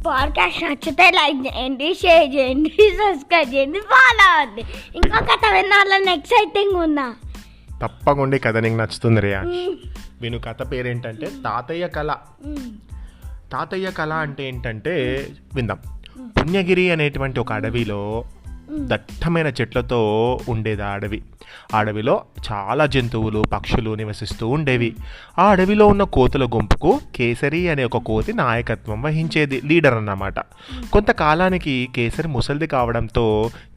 Podcast నచ్చితే like చేయండి, share చేయండి, సబ్స్క్రైబ్ చేయండి, ఫాలో అవ్వండి. ఇంకా కథ వినాలని ఎక్సైటింగ్ ఉందా? తప్పకుండా కథ నీకు నచ్చుతుంది రే. విను, కథ పేరేంటంటే తాతయ్య కళ. తాతయ్య కళ అంటే ఏంటంటే విందాం. పుణ్యగిరి అనేటువంటి ఒక అడవిలో దట్టమైన చెట్లతో ఉండేది ఆ అడవి. ఆ అడవిలో చాలా జంతువులు, పక్షులు నివసిస్తూ ఉండేవి. ఆ అడవిలో ఉన్న కోతుల గుంపుకు కేసరి అనే ఒక కోతి నాయకత్వం వహించేది, లీడర్ అన్నమాట. కొంతకాలానికి కేసరి ముసలిది కావడంతో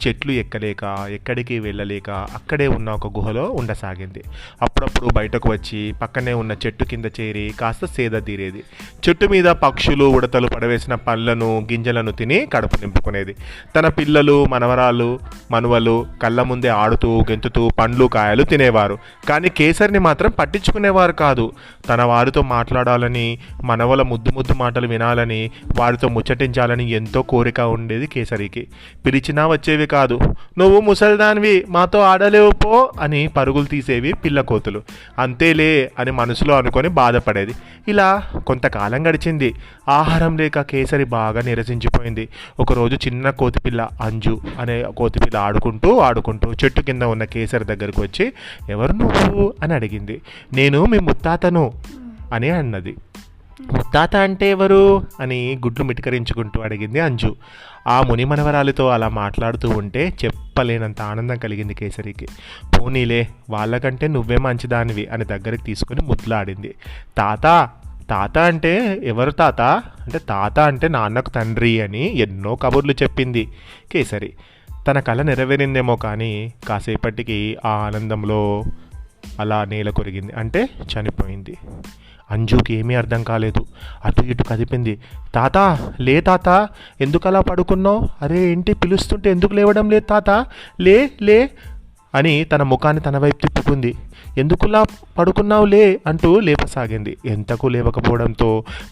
చెట్లు ఎక్కలేక, ఎక్కడికి వెళ్ళలేక అక్కడే ఉన్న ఒక గుహలో ఉండసాగింది. అప్పుడప్పుడు బయటకు వచ్చి పక్కనే ఉన్న చెట్టు కింద చేరి కాస్త సేద తీరేది. చెట్టు మీద పక్షులు, ఉడతలు పడవేసిన పళ్ళను, గింజలను తిని కడుపు నింపుకునేది. తన పిల్లలు, మనువలు కళ్ళ ముందే ఆడుతూ గెంతుతూ పండ్లు, కాయలు తినేవారు. కానీ కేసరిని మాత్రం పట్టించుకునేవారు కాదు. తన వారితో మాట్లాడాలని, మనవల ముద్దు మాటలు వినాలని, వారితో ముచ్చటించాలని ఎంతో కోరిక ఉండేది కేసరికి. పిలిచినా వచ్చేవి కాదు. నువ్వు ముసలిదానివి, మాతో ఆడలేవు పో అని పరుగులు తీసేవి పిల్ల కోతులు. అంతేలే అని మనసులో అనుకొని బాధపడేది. ఇలా కొంతకాలం గడిచింది. ఆహారం లేక కేసరి బాగా నిరసించిపోయింది. ఒకరోజు చిన్న కోతిపిల్ల అంజు అనే కోతిపిల్ల ఆడుకుంటూ చెట్టు కింద ఉన్న కేసరి దగ్గరకు వచ్చి, ఎవరు నువ్వు అని అడిగింది. నేను మీ ముత్తాతను అని అన్నది. ముత్తాత అంటే ఎవరు అని గుడ్లు మిటకరించుకుంటూ అడిగింది అంజు. ఆ ముని మనవరాలితో అలా మాట్లాడుతూ ఉంటే చెప్పలేనంత ఆనందం కలిగింది కేసరికి. పోనీలే, వాళ్ళకంటే నువ్వే మంచిదానివి అని దగ్గరికి తీసుకుని ముద్దులాడింది. తాత అంటే ఎవరు తాత అంటే, తాత అంటే నాన్నకు తండ్రి అని ఎన్నో కబుర్లు చెప్పింది కేసరి. తన కళ నెరవేరిందేమో కానీ కాసేపటికి ఆ ఆనందంలో అలా నేల కొరిగింది, అంటే చనిపోయింది. అంజుకి ఏమీ అర్థం కాలేదు. అటు ఇటు కదిపింది. తాత ఎందుకు అలా పడుకున్నావు? అరే ఏంటి పిలుస్తుంటే ఎందుకు లేవడం లేదు తాత? లే అని తన ముఖాన్ని తన వైపు తిప్పుకుంది. ఎందుకులా పడుకున్నావులే అంటూ లేపసాగింది. ఎంతకు లేవకపోవడంతో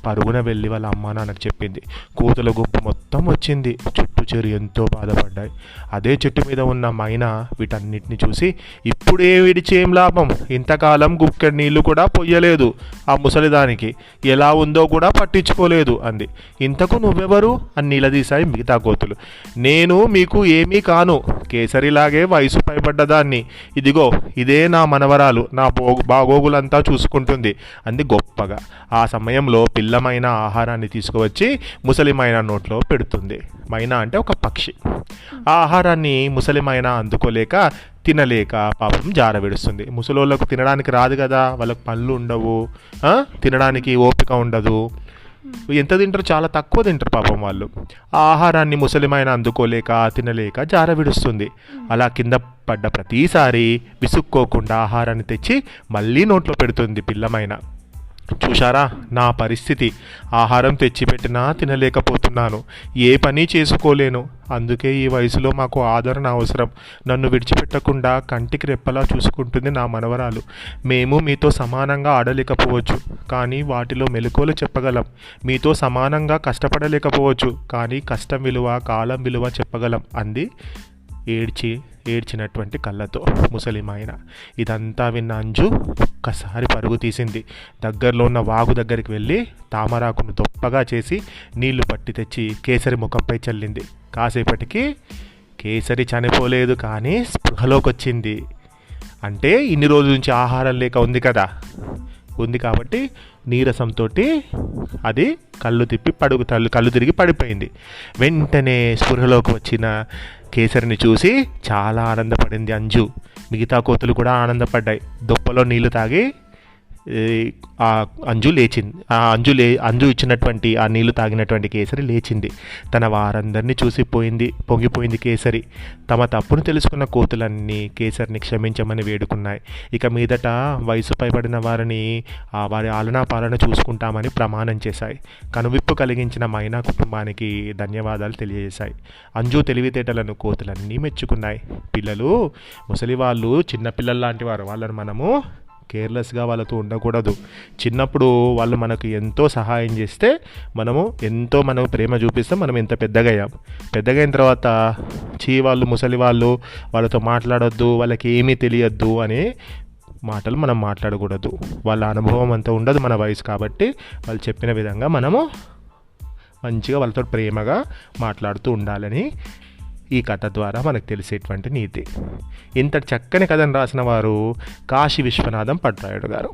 పరుగున వెళ్ళి వాళ్ళ అమ్మా నాన్నకు చెప్పింది. కోతుల గుంపు మొత్తం వచ్చింది. చుట్టూ చేరి ఎంతో బాధపడ్డాయి. అదే చెట్టు మీద ఉన్న మైనా వీటన్నిటిని చూసి, ఇప్పుడే విడిచేం లాభం, ఇంతకాలం గుక్కెడు నీళ్లు కూడా పొయ్యలేదు ఆ ముసలిదానికి, ఎలా ఉందో కూడా పట్టించుకోలేదు అంది. ఇంతకు నువ్వెవరు అని నిలదీశాయి మిగతా కోతులు. నేను మీకు ఏమీ కాను, కేసరిలాగే వయసు పైబడ్డదాన్ని. ఇదిగో ఇదే నా మనవరాలు, నా బాగోగులంతా చూసుకుంటుంది అంది గొప్పగా. ఆ సమయంలో పిల్లమైన ఆహారాన్ని తీసుకువచ్చి ముసలిమైన నోట్లో పెడుతుంది. మైనా అంటే ఒక పక్షి. ఆ ఆహారాన్ని ముసలిమైన అందుకోలేక, తినలేక పాపం జార విడుస్తుంది. ముసలోళ్ళకు తినడానికి రాదు కదా, వాళ్ళకు పళ్ళు ఉండవు, తినడానికి ఓపిక ఉండదు. ఎంత తింటారు? చాలా తక్కువ తింటారు పాపం వాళ్ళు. ఆ ఆహారాన్ని ముసలిమైన అందుకోలేక, తినలేక జార విడుస్తుంది. అలా కింద పడ్డ ప్రతిసారి విసుక్కోకుండా ఆహారాన్ని తెచ్చి మళ్ళీ నోట్లో పెడుతుంది పిల్లమైన. చూశారా నా పరిస్థితి, ఆహారం తెచ్చిపెట్టినా తినలేకపోతున్నాను, ఏ పని చేసుకోలేను. అందుకే ఈ వయసులో మాకు ఆదరణ అవసరం. నన్ను విడిచిపెట్టకుండా కంటికి రెప్పలా చూసుకుంటుంది నా మనవరాలు. మేము మీతో సమానంగా ఆడలేకపోవచ్చు, కానీ వాటిలో మెలకువలు చెప్పగలం. మీతో సమానంగా కష్టపడలేకపోవచ్చు, కానీ కష్టం విలువ, కాలం విలువ చెప్పగలం అంది ఏడ్చినటువంటి కళ్ళతో ముసలిమాయన. ఇదంతా విన్న అంజు ఒక్కసారి పరుగు తీసింది. దగ్గరలో ఉన్న వాగు దగ్గరికి వెళ్ళి తామరాకును దొప్పగా చేసి నీళ్లు పట్టి తెచ్చి కేసరి ముఖంపై చల్లింది. కాసేపటికి కేసరి చనిపోలేదు, కానీ స్పృహలోకి వచ్చింది. అంటే ఇన్ని రోజుల నుంచి ఆహారం లేక ఉంది కాబట్టి నీరసంతో అది కళ్ళు తిరిగి పడిపోయింది. వెంటనే స్పృహలోకి వచ్చిన కేసరిని చూసి చాలా ఆనందపడింది అంజు. మిగతా కోతులు కూడా ఆనందపడ్డాయి. దొప్పలో నీళ్లు తాగి అంజు ఇచ్చినటువంటి ఆ నీళ్లు తాగినటువంటి కేసరి లేచింది. తన వారందరినీ చూసి పొంగిపోయింది కేసరి. తమ తప్పును తెలుసుకున్న కోతులన్నీ కేసరిని క్షమించమని వేడుకున్నాయి. ఇక మీదట వయసు పైబడిన వారిని వారి ఆలనా పాలన చూసుకుంటామని ప్రమాణం చేశాయి. కనువిప్పు కలిగించిన మైనా కుటుంబానికి ధన్యవాదాలు తెలియజేశాయి. అంజు తెలివితేటలను కోతులన్నీ మెచ్చుకున్నాయి. పిల్లలు, ముసలివాళ్ళు చిన్నపిల్లలు లాంటి వారు. వాళ్ళని మనము కేర్లెస్గా వాళ్ళతో ఉండకూడదు. చిన్నప్పుడు వాళ్ళు మనకు ఎంతో సహాయం చేస్తే, మనకు ప్రేమ చూపిస్తే మనం ఎంత పెద్దగైన తర్వాత వాళ్ళు ముసలి వాళ్ళతో మాట్లాడొద్దు, వాళ్ళకి ఏమీ తెలియద్దు అనే మాటలు మనం మాట్లాడకూడదు. వాళ్ళ అనుభవం అంతా ఉండదు మన వయసు కాబట్టి, వాళ్ళు చెప్పిన విధంగా మనము మంచిగా వాళ్ళతో ప్రేమగా మాట్లాడుతూ ఉండాలని ఈ కథ ద్వారా మనకు తెలిసేటువంటి నీతి. ఇంత చక్కని కథను రాసిన వారు కాశీ విశ్వనాథం పట్రాయుడు గారు.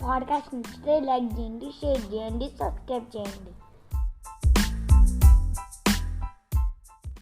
పాడ్కాస్ట్ నచ్చితే లైక్ చేయండి, షేర్ చేయండి, సబ్స్క్రైబ్ చేయండి.